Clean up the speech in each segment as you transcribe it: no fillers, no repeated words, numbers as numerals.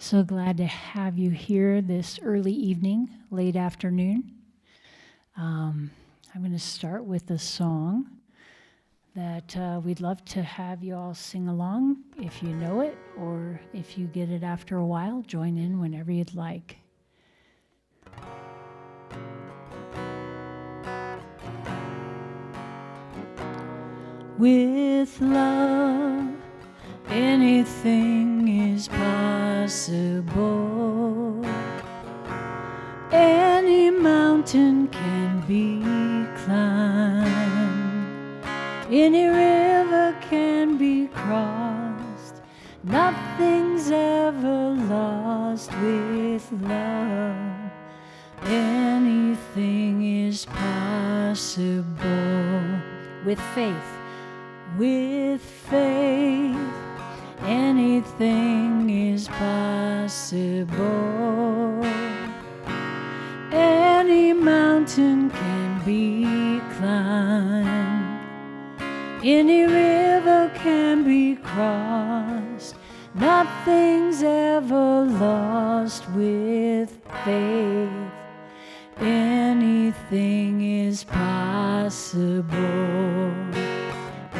So glad to have you here this early evening, late afternoon. I'm going to start with a song that we'd love to have you all sing along if you know it, or if you get it after a while, join in whenever you'd like. With love, anything is possible. Any mountain can be climbed. Any river can be crossed. Nothing's ever lost with love. Anything is possible. With faith. With faith, anything is possible. Any mountain can be climbed. Any river can be crossed. Nothing's ever lost with faith. Anything is possible.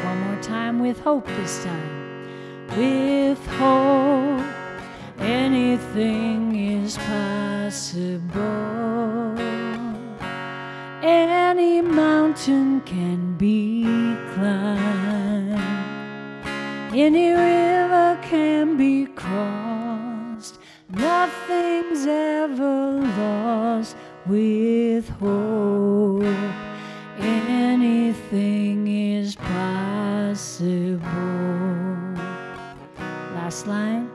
One more time with hope this time. With hope, anything is possible. Any mountain can be climbed. Any river can be crossed. Nothing's ever lost with hope. Anything is possible. Last line.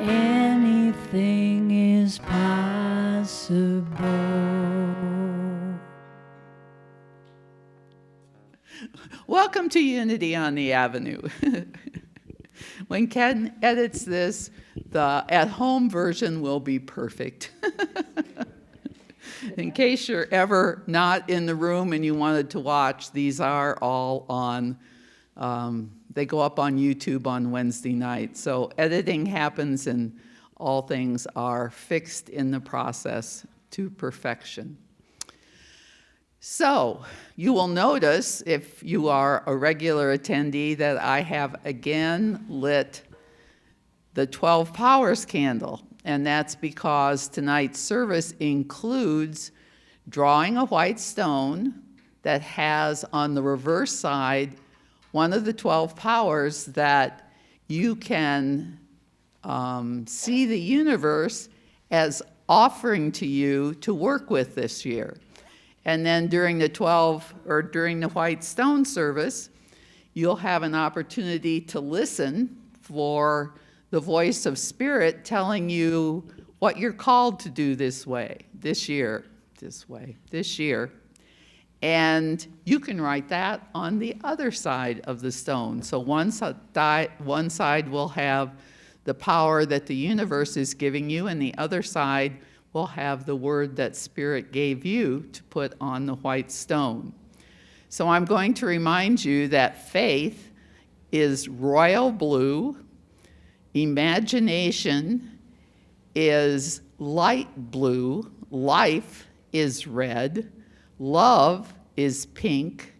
Anything is possible. Welcome to Unity on the Avenue. When Ken edits this, the at-home version will be perfect. In case you're ever not in the room and you wanted to watch, these are all on, they go up on YouTube on Wednesday night. So editing happens and all things are fixed in the process to perfection. So you will notice, if you are a regular attendee, that I have again lit the 12 Powers candle. And that's because tonight's service includes drawing a white stone that has on the reverse side one of the 12 powers that you can see the universe as offering to you to work with this year. And then during the white stone service, you'll have an opportunity to listen for the voice of Spirit telling you what you're called to do this year. And you can write that on the other side of the stone. So one side will have the power that the universe is giving you, and the other side will have the word that Spirit gave you to put on the white stone. So I'm going to remind you that faith is royal blue, imagination is light blue, life is red, love is pink,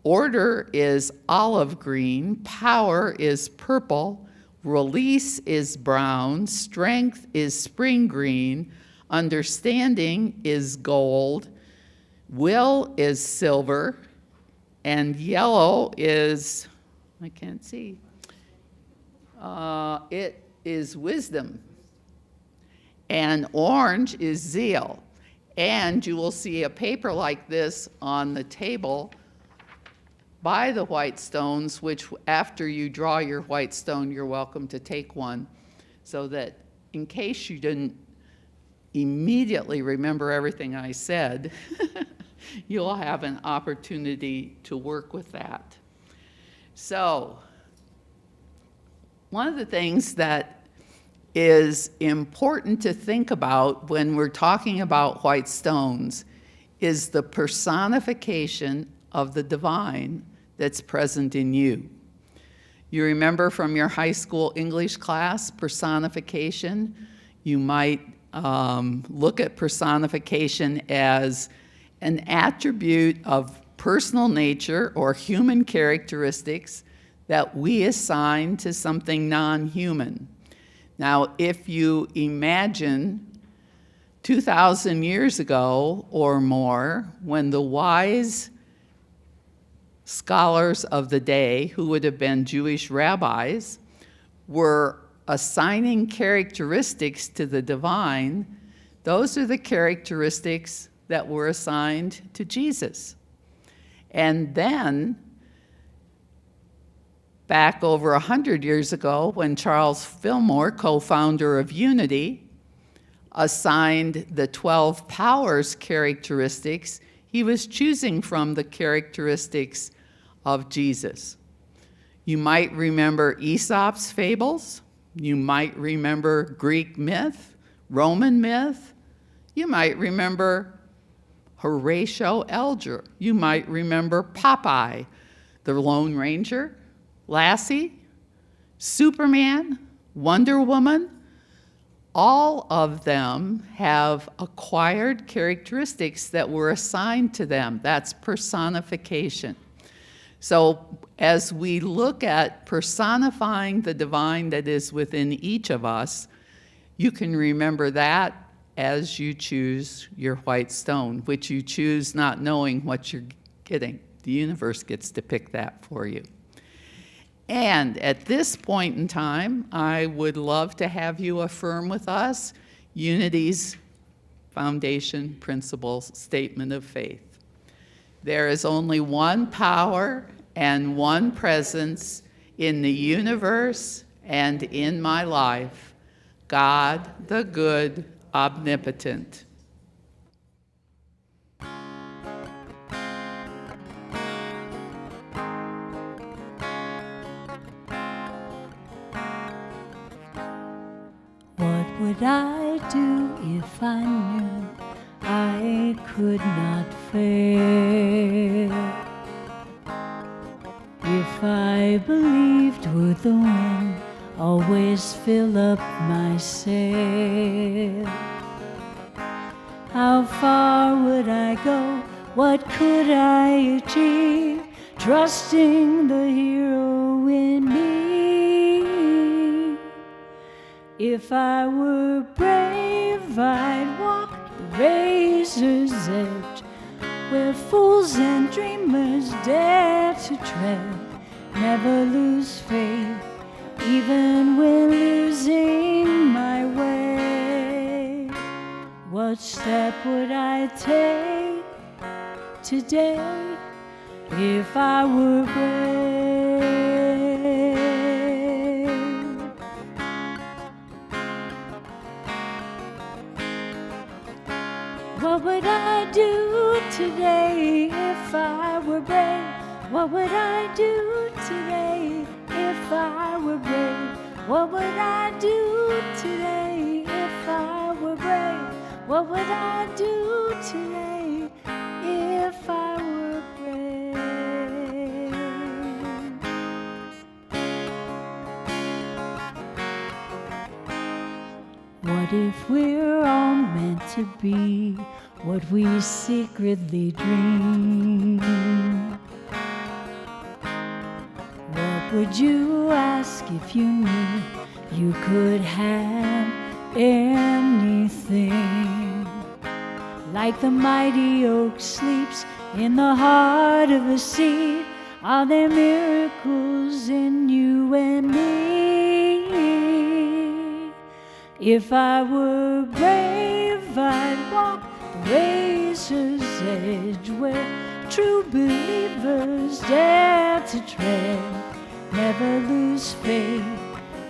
order is olive green, power is purple, release is brown, strength is spring green, understanding is gold, will is silver, and yellow is, I can't see, it is wisdom, and orange is zeal. And you will see a paper like this on the table by the white stones, which after you draw your white stone, you're welcome to take one, so that in case you didn't immediately remember everything I said, you'll have an opportunity to work with that. So, one of the things that is important to think about when we're talking about white stones is the personification of the divine that's present in you. You remember from your high school English class, personification? You might look at personification as an attribute of personal nature or human characteristics that we assign to something non-human. Now, if you imagine 2,000 years ago or more, when the wise scholars of the day, who would have been Jewish rabbis, were assigning characteristics to the divine, those are the characteristics that were assigned to Jesus. And then, back over 100 years ago, when Charles Fillmore, co-founder of Unity, assigned the 12 powers characteristics, he was choosing from the characteristics of Jesus. You might remember Aesop's fables. You might remember Greek myth, Roman myth. You might remember Horatio Alger. You might remember Popeye, the Lone Ranger, Lassie, Superman, Wonder Woman. All of them have acquired characteristics that were assigned to them. That's personification. So as we look at personifying the divine that is within each of us, you can remember that as you choose your white stone, which you choose not knowing what you're getting. The universe gets to pick that for you. And at this point in time, I would love to have you affirm with us Unity's foundation principles statement of faith. There is only one power and one presence in the universe and in my life, God the good, omnipotent. What would I do if I knew I could not fail? If I believed would the wind always fill up my sail? How far would I go? What could I achieve? Trusting the hero in me. If I were brave, I'd walk the razor's edge, where fools and dreamers dare to tread. Never lose faith, even when losing my way. What step would I take today if I were brave? What would I do today if I were brave? What would I do today if I were brave? What would I do today if I were brave? What would I do today if I were brave? What if we're all meant to be what we secretly dream? What would you ask if you knew you could have anything? Like the mighty oak sleeps in the heart of a seed, are there miracles in you and me? If I were brave, I'd walk the razor's edge, where true believers dare to tread. Never lose faith,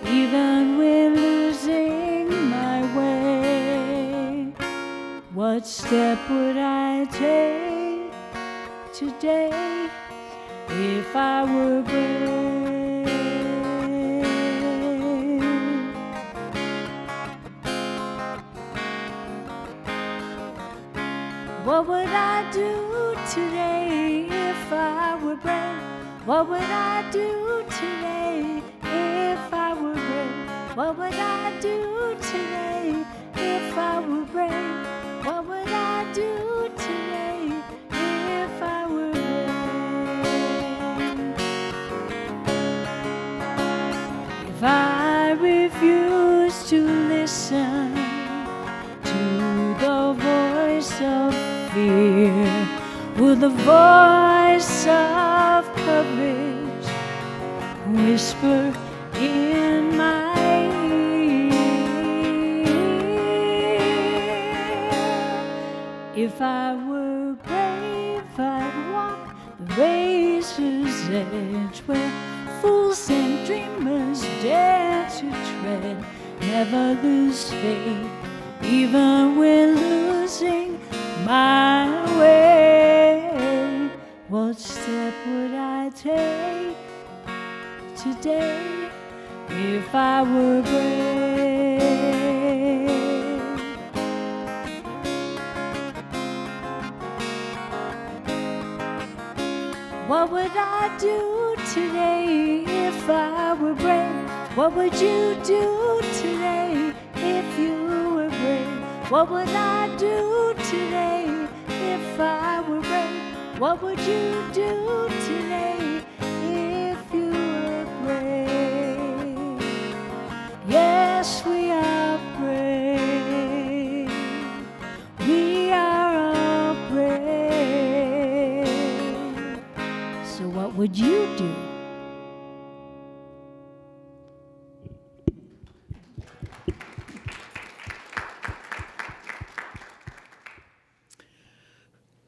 even when losing my way. What step would I take today if I were brave? What would I do today if I were brave? What would I do today today if I were brave? What would I do today if I were brave? What would I do today if I were brave? If I refuse to listen to the voice of fear, will the voice of courage whisper in my ear? If I were brave, I'd walk the razor's edge where fools and dreamers dare to tread. Never lose faith, even when losing my way. What step would I take today if I were brave? What would I do today if I were brave? What would you do today if you were brave? What would I do today if I were brave? What would you do today if you were brave? Yes, we are brave. We are all brave. So what would you do?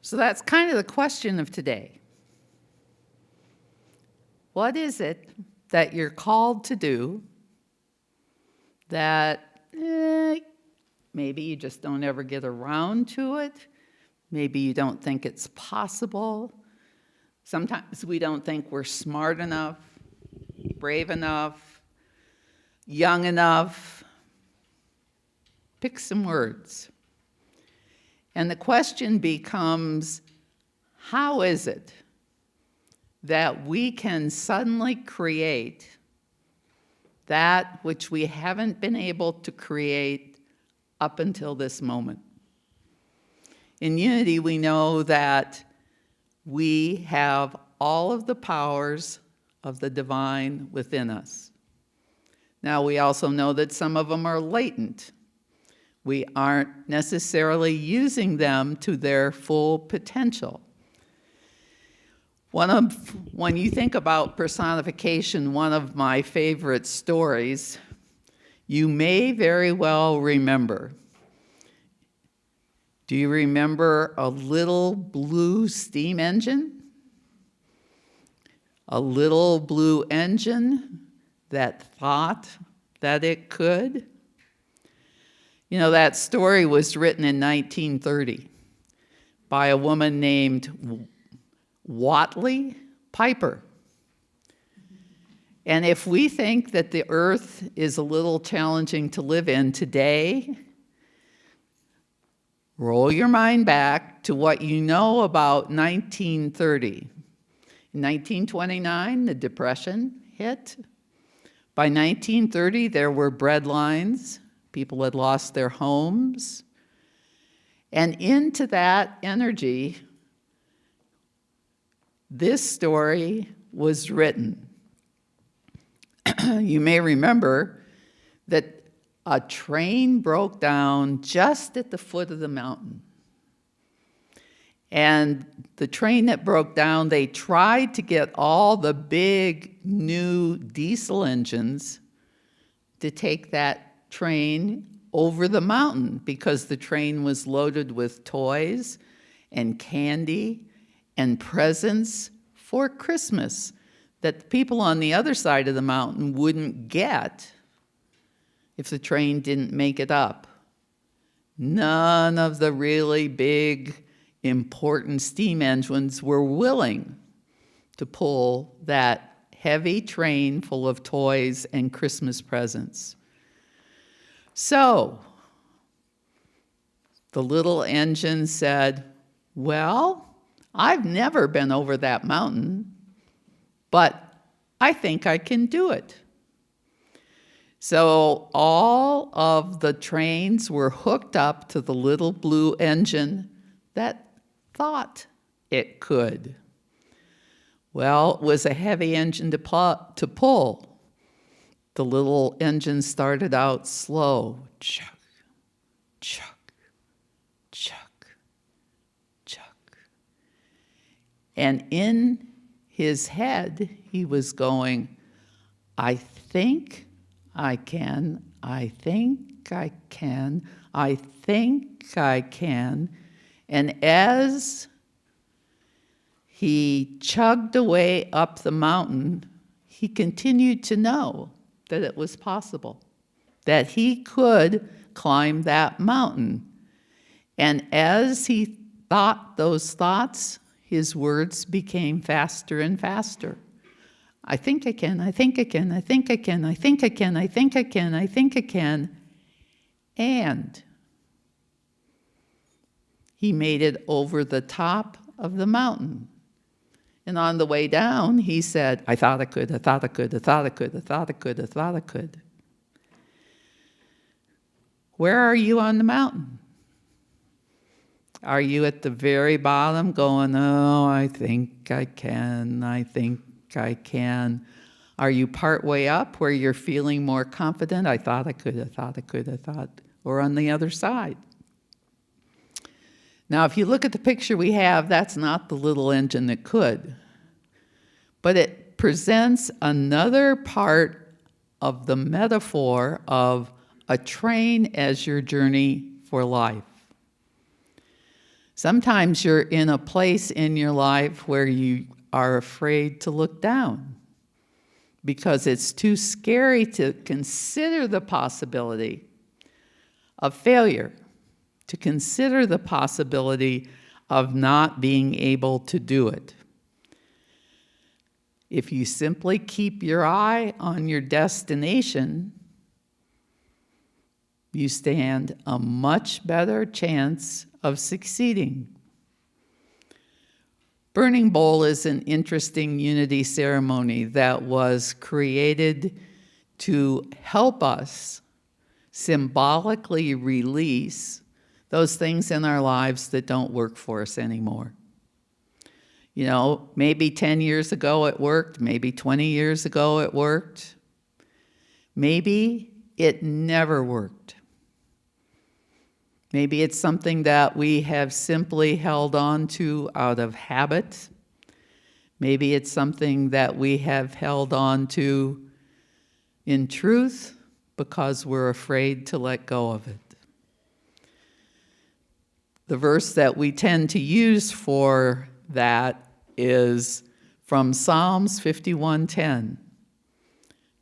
So that's kind of the question of today. What is it that you're called to do that maybe you just don't ever get around to it? Maybe you don't think it's possible. Sometimes we don't think we're smart enough, brave enough, young enough. Pick some words. And the question becomes, how is it that we can suddenly create that which we haven't been able to create up until this moment? In Unity, we know that we have all of the powers of the divine within us. Now, we also know that some of them are latent. We aren't necessarily using them to their full potential. When you think about personification, one of my favorite stories, you may very well remember. Do you remember a little blue steam engine? A little blue engine that thought that it could? You know, that story was written in 1930 by a woman named Watley Piper. And if we think that the earth is a little challenging to live in today, roll your mind back to what you know about 1930. In 1929, the Depression hit. By 1930, there were breadlines. People had lost their homes. And into that energy, this story was written. You may remember that a train broke down just at the foot of the mountain. And the train that broke down, they tried to get all the big new diesel engines to take that train over the mountain because the train was loaded with toys and candy and presents for Christmas that the people on the other side of the mountain wouldn't get if the train didn't make it up. None of the really big, important steam engines were willing to pull that heavy train full of toys and Christmas presents. So the little engine said, well, I've never been over that mountain, but I think I can do it. So all of the trains were hooked up to the little blue engine that thought it could. Well, it was a heavy engine to pull. The little engine started out slow. Chuck, chuck, chuck, chuck. And in his head, he was going, I think I can, I think I can, I think I can. And as he chugged away up the mountain, he continued to know that it was possible, that he could climb that mountain. And as he thought those thoughts, his words became faster and faster. I think I can, I think I can, I think I can, I think I can, I think I can, I think I can. And he made it over the top of the mountain. And on the way down, he said, I thought I could, I thought I could, I thought I could, I thought I could, I thought I could. Where are you on the mountain? Are you at the very bottom going, oh, I think I can, I think I can? Are you partway up where you're feeling more confident? I thought I could, I thought I could, I thought, or on the other side? Now, if you look at the picture we have, that's not the little engine that could, but it presents another part of the metaphor of a train as your journey for life. Sometimes you're in a place in your life where you are afraid to look down because it's too scary to consider the possibility of failure, to consider the possibility of not being able to do it. If you simply keep your eye on your destination, you stand a much better chance of succeeding. Burning Bowl is an interesting unity ceremony that was created to help us symbolically release those things in our lives that don't work for us anymore. You know, maybe 10 years ago it worked, maybe 20 years ago it worked, maybe it never worked. Maybe it's something that we have simply held on to out of habit. Maybe it's something that we have held on to in truth because we're afraid to let go of it. The verse that we tend to use for that is from Psalms 51:10.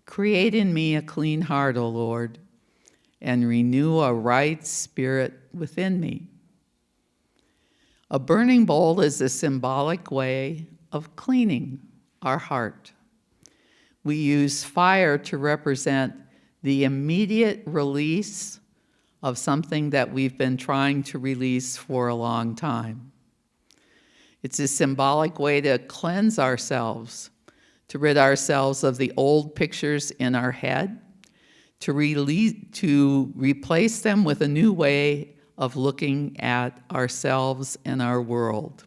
Create in me a clean heart, O Lord, and renew a right spirit within me. A burning bowl is a symbolic way of cleaning our heart. We use fire to represent the immediate release of something that we've been trying to release for a long time. It's a symbolic way to cleanse ourselves, to rid ourselves of the old pictures in our head, to replace them with a new way of looking at ourselves and our world.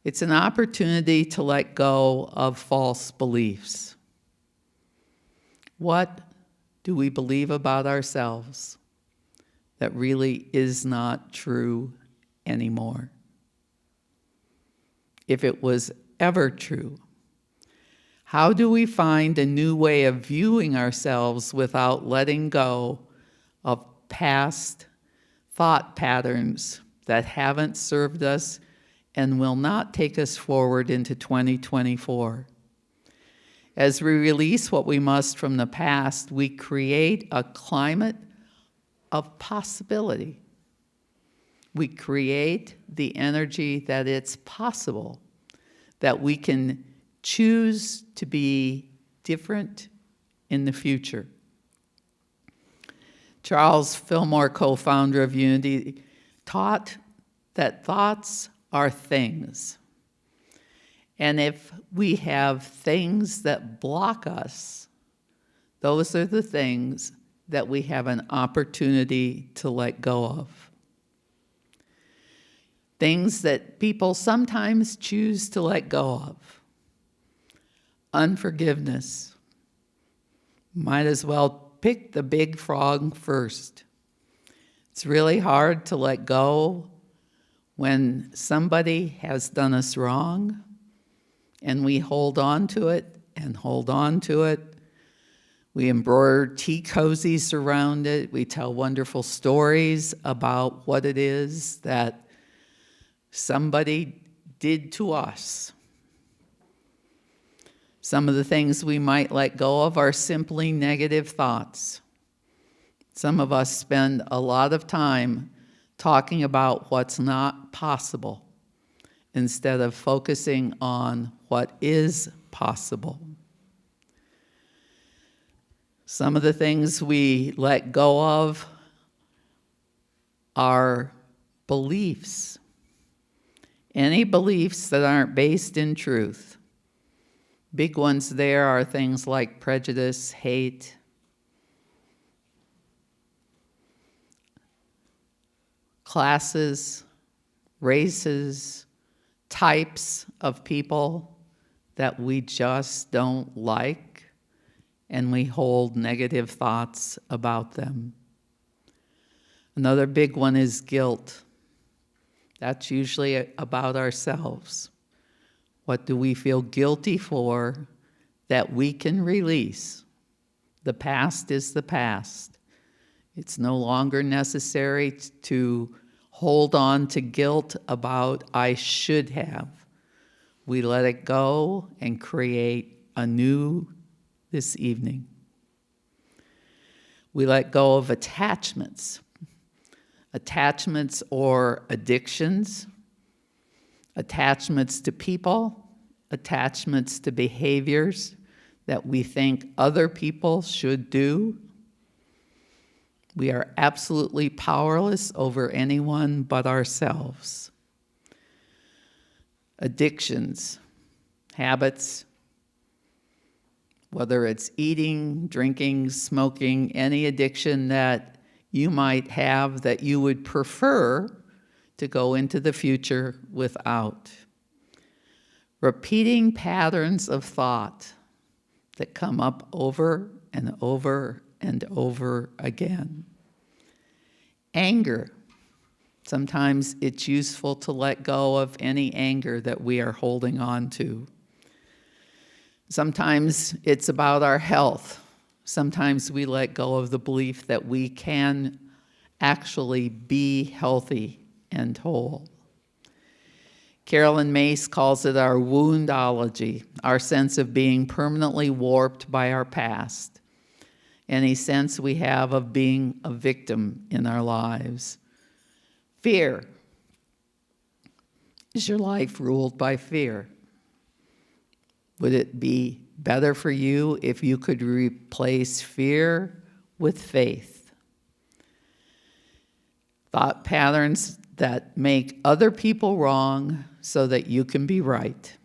It's an opportunity to let go of false beliefs. What do we believe about ourselves that really is not true anymore? If it was ever true, how do we find a new way of viewing ourselves without letting go of past thought patterns that haven't served us and will not take us forward into 2024? As we release what we must from the past, we create a climate of possibility. We create the energy that it's possible that we can choose to be different in the future. Charles Fillmore, co-founder of Unity, taught that thoughts are things. And if we have things that block us, those are the things that we have an opportunity to let go of. Things that people sometimes choose to let go of. Unforgiveness. Might as well pick the big frog first. It's really hard to let go when somebody has done us wrong, and we hold on to it and hold on to it. We embroider tea cozies around it. We tell wonderful stories about what it is that somebody did to us. Some of the things we might let go of are simply negative thoughts. Some of us spend a lot of time talking about what's not possible instead of focusing on what is possible. Some of the things we let go of are beliefs. Any beliefs that aren't based in truth. Big ones there are things like prejudice, hate, classes, races, types of people that we just don't like, and we hold negative thoughts about them. Another big one is guilt. That's usually about ourselves. What do we feel guilty for that we can release? The past is the past. It's no longer necessary to hold on to guilt about I should have. We let it go and create anew this evening. We let go of attachments. Attachments or addictions, attachments to people, attachments to behaviors that we think other people should do. We are absolutely powerless over anyone but ourselves. Addictions, habits, whether it's eating, drinking, smoking, any addiction that you might have that you would prefer to go into the future without. Repeating patterns of thought that come up over and over and over again. Anger. Sometimes it's useful to let go of any anger that we are holding on to. Sometimes it's about our health. Sometimes we let go of the belief that we can actually be healthy and whole. Carolyn Mace calls it our woundology, our sense of being permanently warped by our past, any sense we have of being a victim in our lives. Fear. Is your life ruled by fear? Would it be better for you if you could replace fear with faith? Thought patterns that make other people wrong so that you can be right.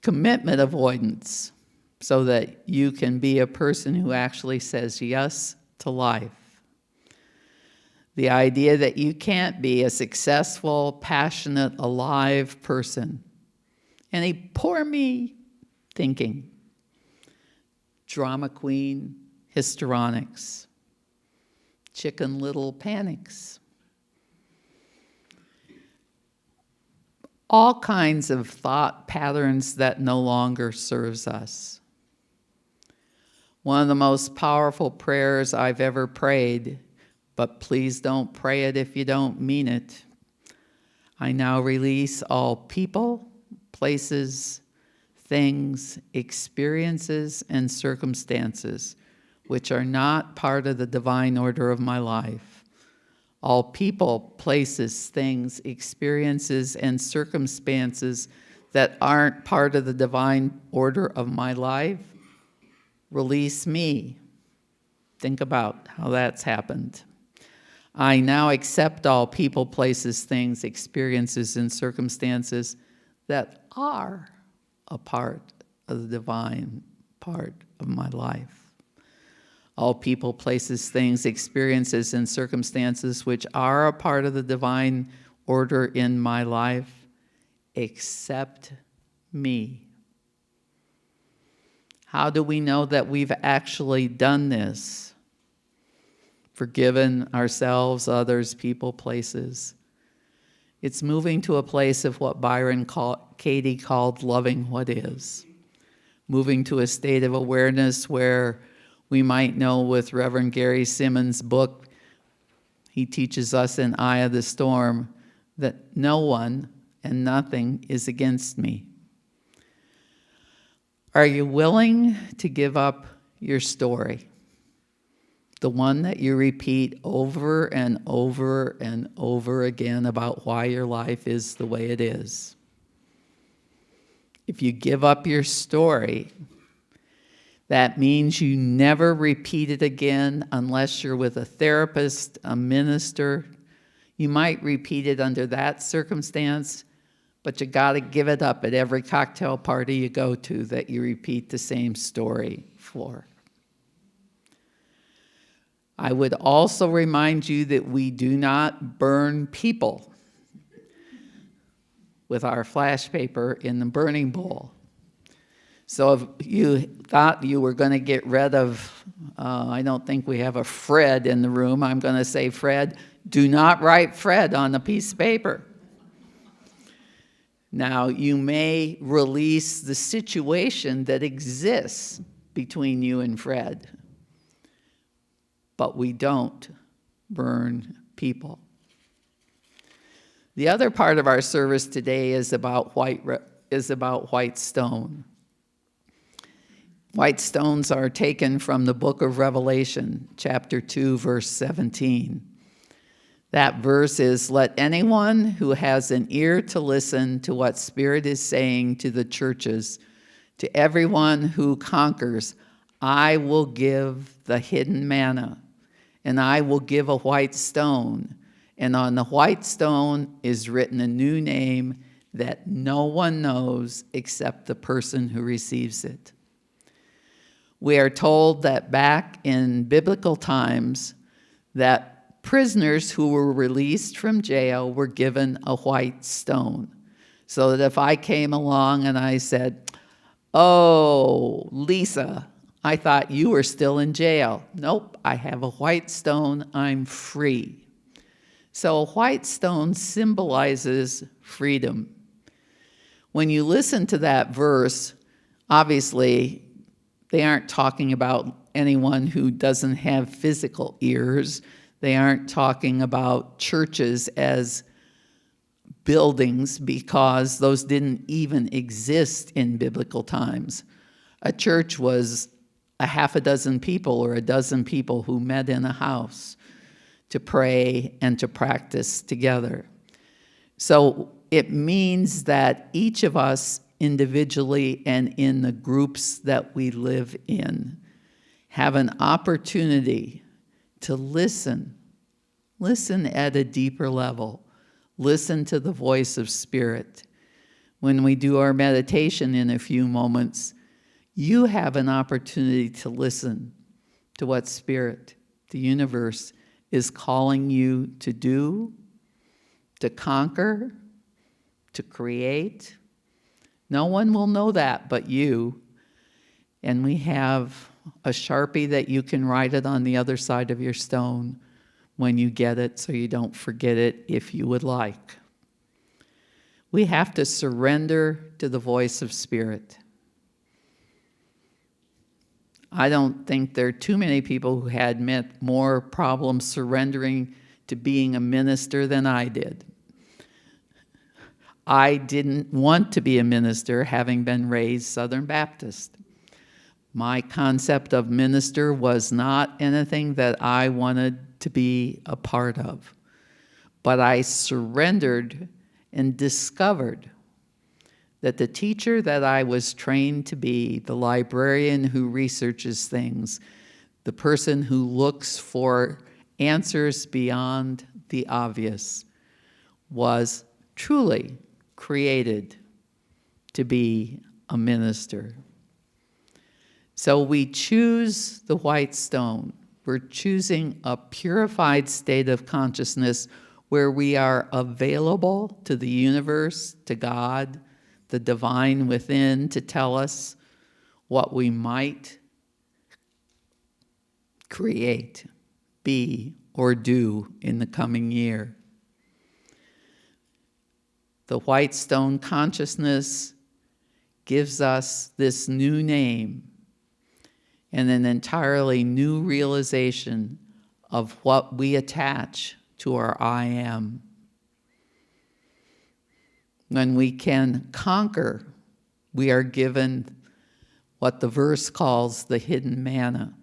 Commitment avoidance so that you can be a person who actually says yes to life. The idea that you can't be a successful, passionate, alive person. Any poor me thinking. Drama queen, histrionics. Chicken Little panics. All kinds of thought patterns that no longer serves us. One of the most powerful prayers I've ever prayed, but please don't pray it if you don't mean it. I now release all people, places, things, experiences, and circumstances which are not part of the divine order of my life. All people, places, things, experiences, and circumstances that aren't part of the divine order of my life, release me. Think about how that's happened. I now accept all people, places, things, experiences, and circumstances that are a part of the divine part of my life. All people, places, things, experiences, and circumstances which are a part of the divine order in my life, except me. How do we know that we've actually done this? Forgiven ourselves, others, people, places. It's moving to a place of what Katie called loving what is. Moving to a state of awareness where we might know with Reverend Gary Simmons' book, he teaches us in Eye of the Storm, that no one and nothing is against me. Are you willing to give up your story? The one that you repeat over and over and over again about why your life is the way it is. If you give up your story, that means you never repeat it again unless you're with a therapist, a minister. You might repeat it under that circumstance, but you got to give it up at every cocktail party you go to that you repeat the same story for. I would also remind you that we do not burn people with our flash paper in the burning bowl. So if you thought you were going to get rid of, I don't think we have a Fred in the room, I'm going to say Fred, do not write Fred on a piece of paper. Now, you may release the situation that exists between you and Fred, but we don't burn people. The other part of our service today is about white stone. White stones are taken from the book of Revelation, chapter 2, verse 17. That verse is, "Let anyone who has an ear to listen to what Spirit is saying to the churches, to everyone who conquers, I will give the hidden manna, and I will give a white stone, and on the white stone is written a new name that no one knows except the person who receives it." We are told that back in biblical times that prisoners who were released from jail were given a white stone. So that if I came along and I said, "Oh, Lisa, I thought you were still in jail." "Nope, I have a white stone, I'm free." So a white stone symbolizes freedom. When you listen to that verse, obviously, they aren't talking about anyone who doesn't have physical ears. They aren't talking about churches as buildings, because those didn't even exist in biblical times. A church was a half a dozen people or a dozen people who met in a house to pray and to practice together. So it means that each of us individually and in the groups that we live in have an opportunity to listen at a deeper level, listen to the voice of Spirit. When we do our meditation in a few moments, you have an opportunity to listen to what Spirit, the universe, is calling you to do, to conquer, to create. No one will know that but you. And we have a Sharpie that you can write it on the other side of your stone when you get it, so you don't forget it if you would like. We have to surrender to the voice of Spirit. I don't think there are too many people who had more problems surrendering to being a minister than I did. I didn't want to be a minister, having been raised Southern Baptist. My concept of minister was not anything that I wanted to be a part of. But I surrendered and discovered that the teacher that I was trained to be, the librarian who researches things, the person who looks for answers beyond the obvious, was truly created to be a minister. So we choose the white stone. We're choosing a purified state of consciousness where we are available to the universe, to God, the divine within, to tell us what we might create, be, or do in the coming year. The white stone consciousness gives us this new name and an entirely new realization of what we attach to our I am. When we can conquer, we are given what the verse calls the hidden manna,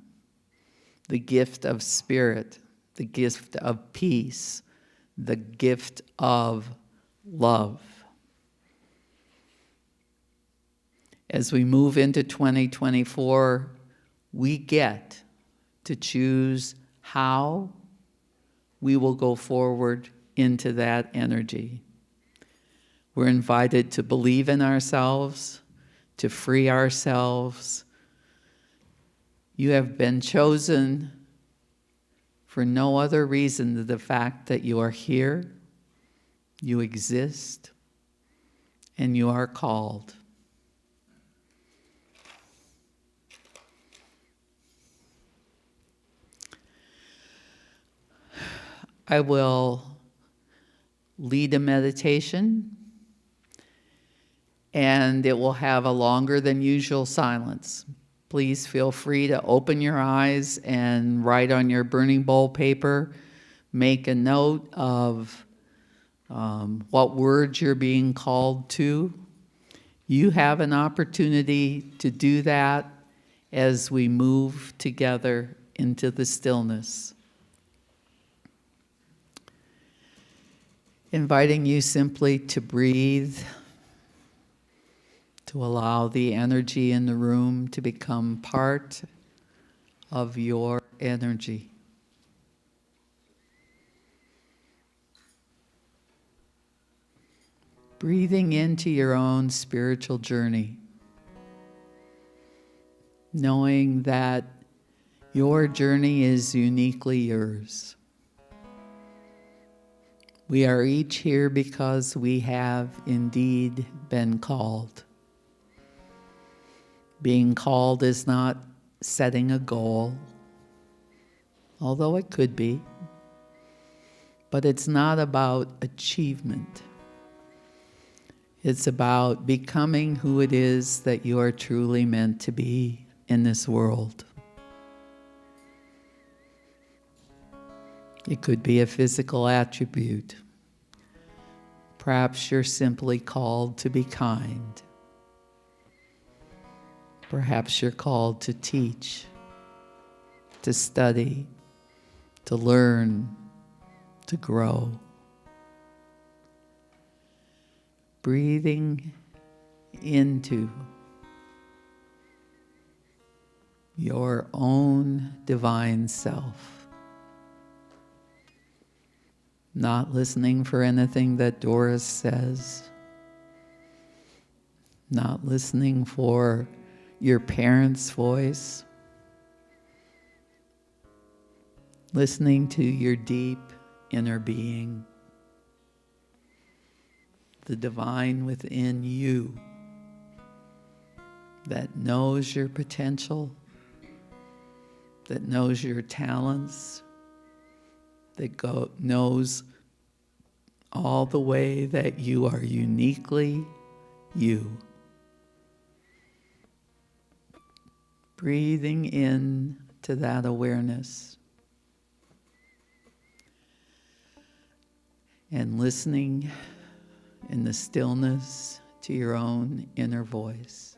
the gift of spirit, the gift of peace, the gift of love. As we move into 2024, we get to choose how we will go forward into that energy. We're invited to believe in ourselves, to free ourselves. You have been chosen for no other reason than the fact that you are here, you exist, and you are called. I will lead a meditation, and it will have a longer than usual silence. Please feel free to open your eyes and write on your burning bowl paper. Make a note of what words you're being called to. You have an opportunity to do that as we move together into the stillness. Inviting you simply to breathe, to allow the energy in the room to become part of your energy. Breathing into your own spiritual journey, knowing that your journey is uniquely yours. We are each here because we have indeed been called. Being called is not setting a goal, although it could be, but it's not about achievement. It's about becoming who it is that you are truly meant to be in this world. It could be a physical attribute. Perhaps you're simply called to be kind. Perhaps you're called to teach, to study, to learn, to grow. Breathing into your own divine self. Not listening for anything that Doris says. Not listening for your parents' voice. Listening to your deep inner being. The divine within you that knows your potential, that knows your talents, that knows all the way that you are uniquely you. Breathing in to that awareness and listening in the stillness to your own inner voice.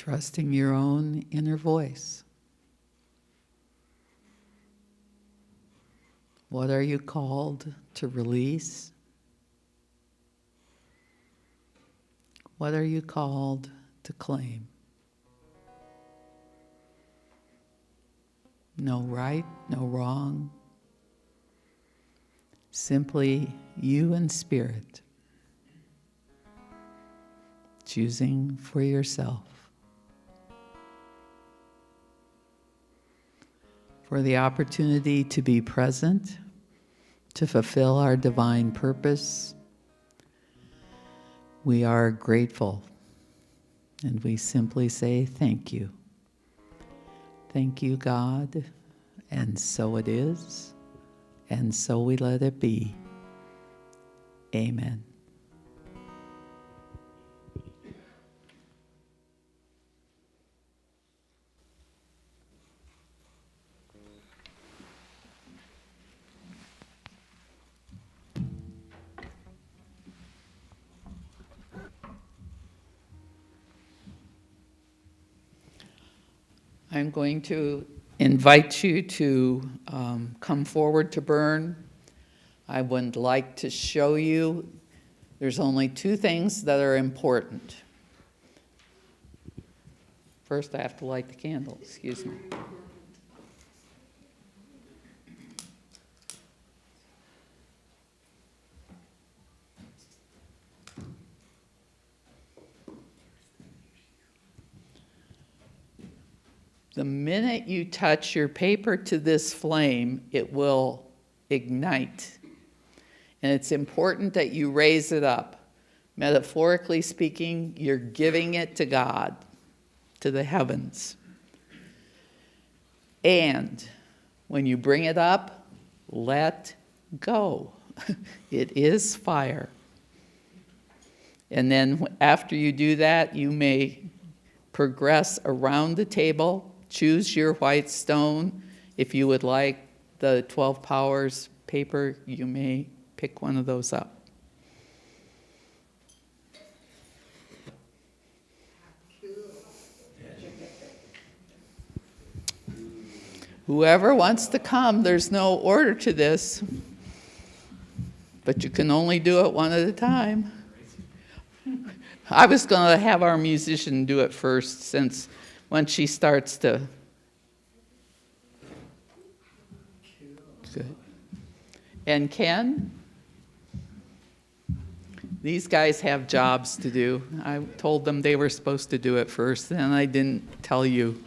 trusting your own inner voice. What are you called to release? What are you called to claim? No right, no wrong. Simply you and Spirit choosing for yourself. For the opportunity to be present, to fulfill our divine purpose. We are grateful, and we simply say thank you. Thank you, God, and so it is, and so we let it be. Amen. I'm going to invite you to come forward to burn. I would like to show you there's only two things that are important. First, I have to light the candle, excuse me. The minute you touch your paper to this flame, it will ignite. And it's important that you raise it up. Metaphorically speaking, you're giving it to God, to the heavens. And when you bring it up, let go. It is fire. And then after you do that, you may progress around the table. Choose your white stone. If you would like the 12 powers paper, you may pick one of those up. Whoever wants to come, there's no order to this, but you can only do it one at a time. I was going to have our musician do it first, since when she starts to... Good. And Ken? These guys have jobs to do. I told them they were supposed to do it first, and I didn't tell you.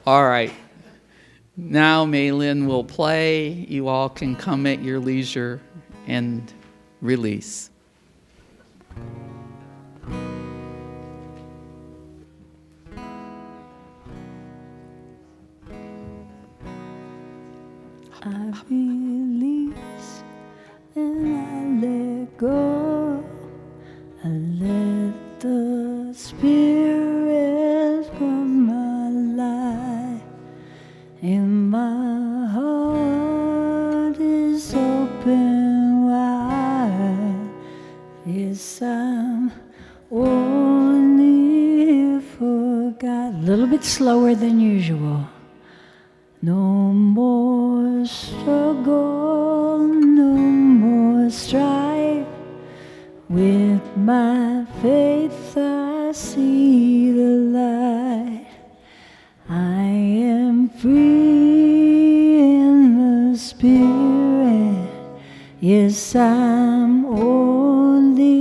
All right. Now Maylin will play. You all can come at your leisure and release. I release and I let go. I let the Spirit come alive. And my heart is open wide. Yes, I'm only for God. A little bit slower than usual. No more struggle, no more strife. With my faith I see the light. I am free in the Spirit. Yes, I'm only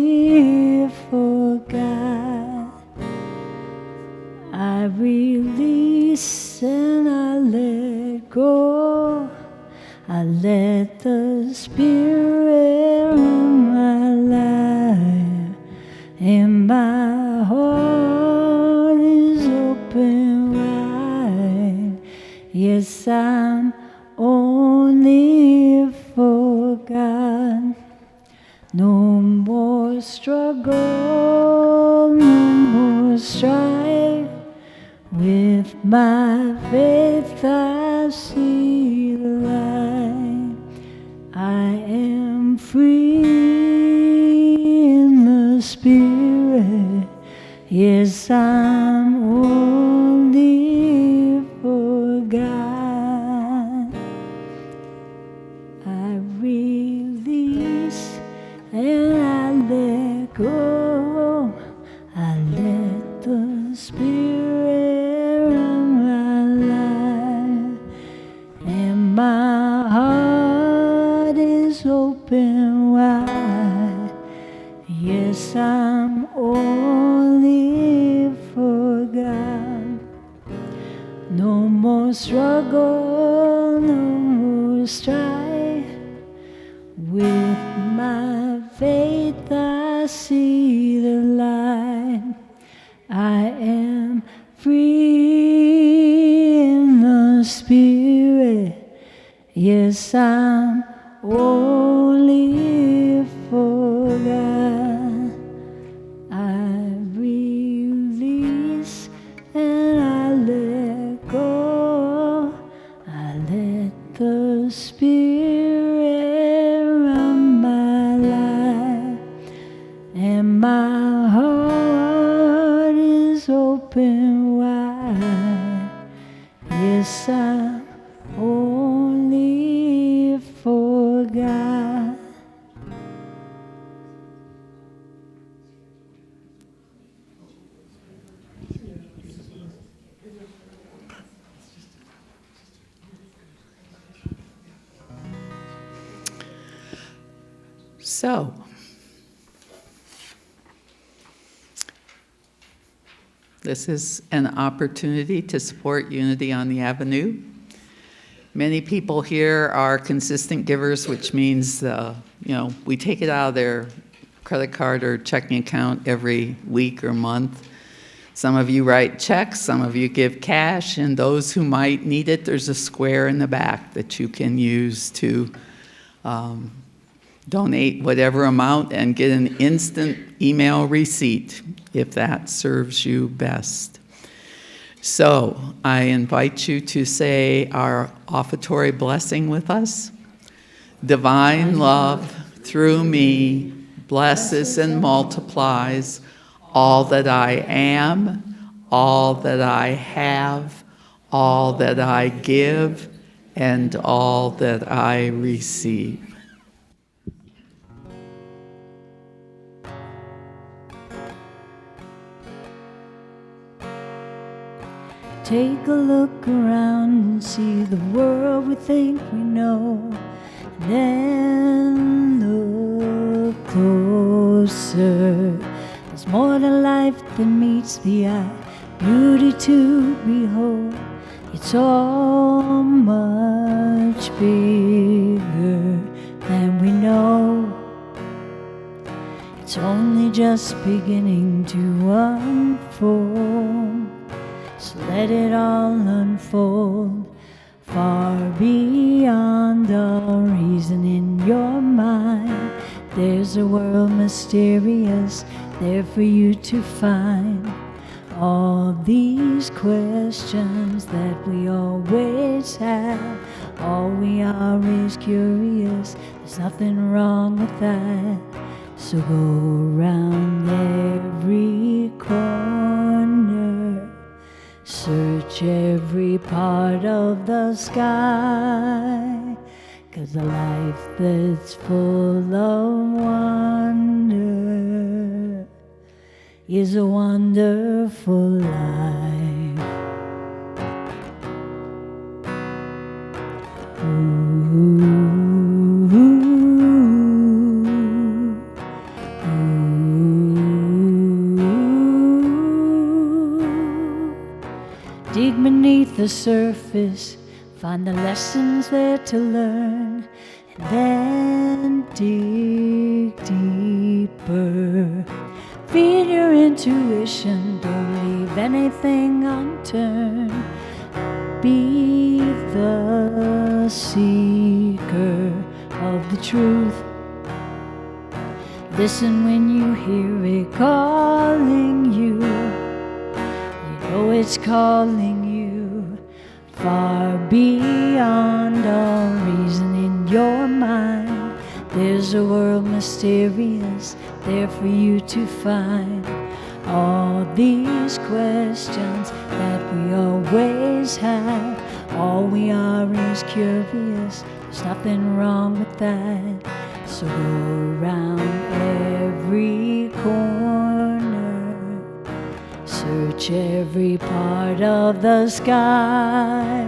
for God. I release and I let go. I let the Spirit run my life, and my heart is open wide. Yes, I'm only for God. No more struggle, no more strife. With my faith I see the light. I am free in the Spirit. Yes, I'm only for God. I release and I let go. I let the Spirit run my life, and my heart is open wide. Yes, I'm only for God. No more struggle, no more strife. With my faith I see the light. I am free in the Spirit. Yes, I'm only for God. I release and I let go. I let the Spirit run my life, and my heart is open wide. Yes, I'm only for God. So, this is an opportunity to support Unity on the Avenue. Many people here are consistent givers, which means we take it out of their credit card or checking account every week or month. Some of you write checks, some of you give cash, and those who might need it, there's a square in the back that you can use to donate whatever amount and get an instant email receipt if that serves you best. So I invite you to say our offertory blessing with us. Divine love through me blesses and multiplies all that I am, all that I have, all that I give, and all that I receive. Take a look around and see the world we think we know. Then look closer. There's more to life than meets the eye, beauty to behold. It's all much bigger than we know. It's only just beginning to unfold. So let it all unfold, far beyond all reason in your mind. There's a world mysterious there for you to find. All these questions that we always have, all we are is curious. There's nothing wrong with that. So go around every corner, search every part of the sky, 'cause a life that's full of wonder is a wonderful life. Dig beneath the surface, find the lessons there to learn, and then dig deeper. Feed your intuition, don't leave anything unturned. Be the seeker of the truth. Listen when you hear it calling you. You know it's calling you. far beyond all reason in your mind. There's a world mysterious there for you to find. All these questions that we always have, all we are is curious. There's nothing wrong with that. So go around every corner, search every part of the sky,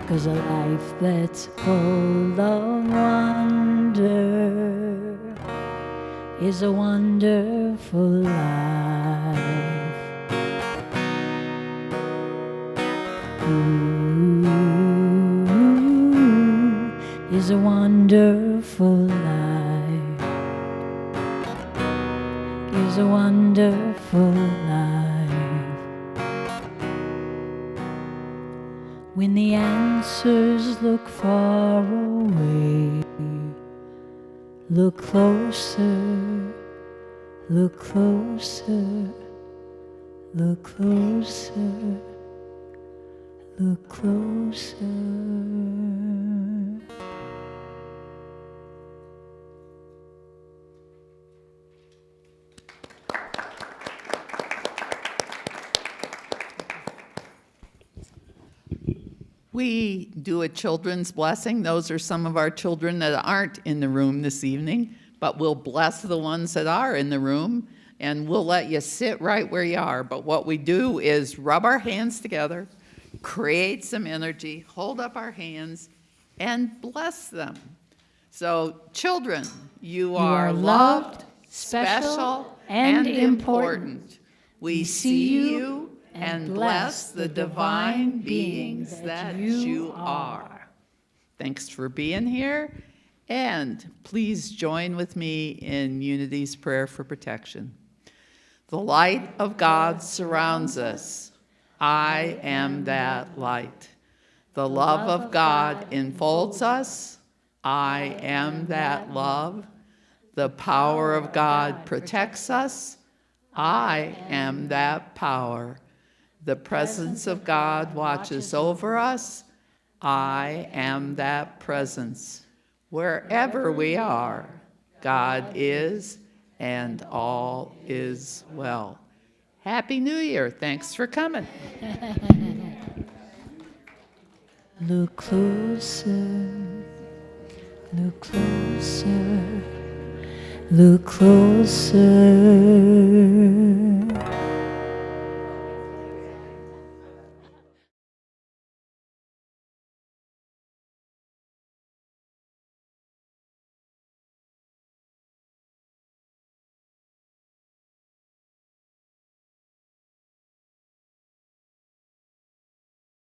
'cause a life that's full of wonder is a wonderful life. Ooh, is a wonderful life. Is a wonderful life. When the answers look far away, look closer, look closer, look closer, look closer. We do a children's blessing. Those are some of our children that aren't in the room this evening, but we'll bless the ones that are in the room, and we'll let you sit right where you are. But what we do is rub our hands together, create some energy, hold up our hands, and bless them. So, children, you are loved, special, and important. We see you and bless the divine beings that you are. Thanks for being here, and please join with me in Unity's prayer for protection. The light of God surrounds us. I am that light. The love of God enfolds us. I am that love. The power of God protects us. I am that power. The presence of God watches over us. I am that presence. Wherever we are, God is, and all is well. Happy New Year. Thanks for coming. Look closer, look closer, look closer.